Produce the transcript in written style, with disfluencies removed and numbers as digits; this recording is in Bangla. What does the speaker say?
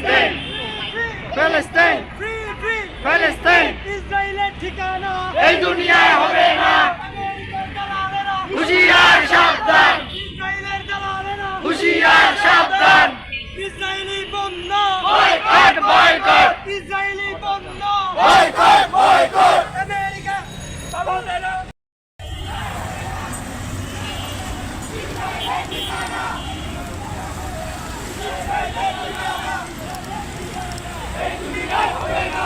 ফিলিস্তিন ফিলিস্তিন ফিলিস্তিন ইসরায়েলের ঠিকানা এই দুনিয়ায় হবে না। আমেরিকার দালালেরা হুঁশিয়ার সাবধান, ইসরায়েলের দালালেরা হুঁশিয়ার সাবধান। ইসরায়েলি বন্ধ বয়কট বয়কট ইসরায়েলি বন্ধ বয়কট বয়কট। আমেরিকা দালালেরা এই দুনিয়ায় হবে না।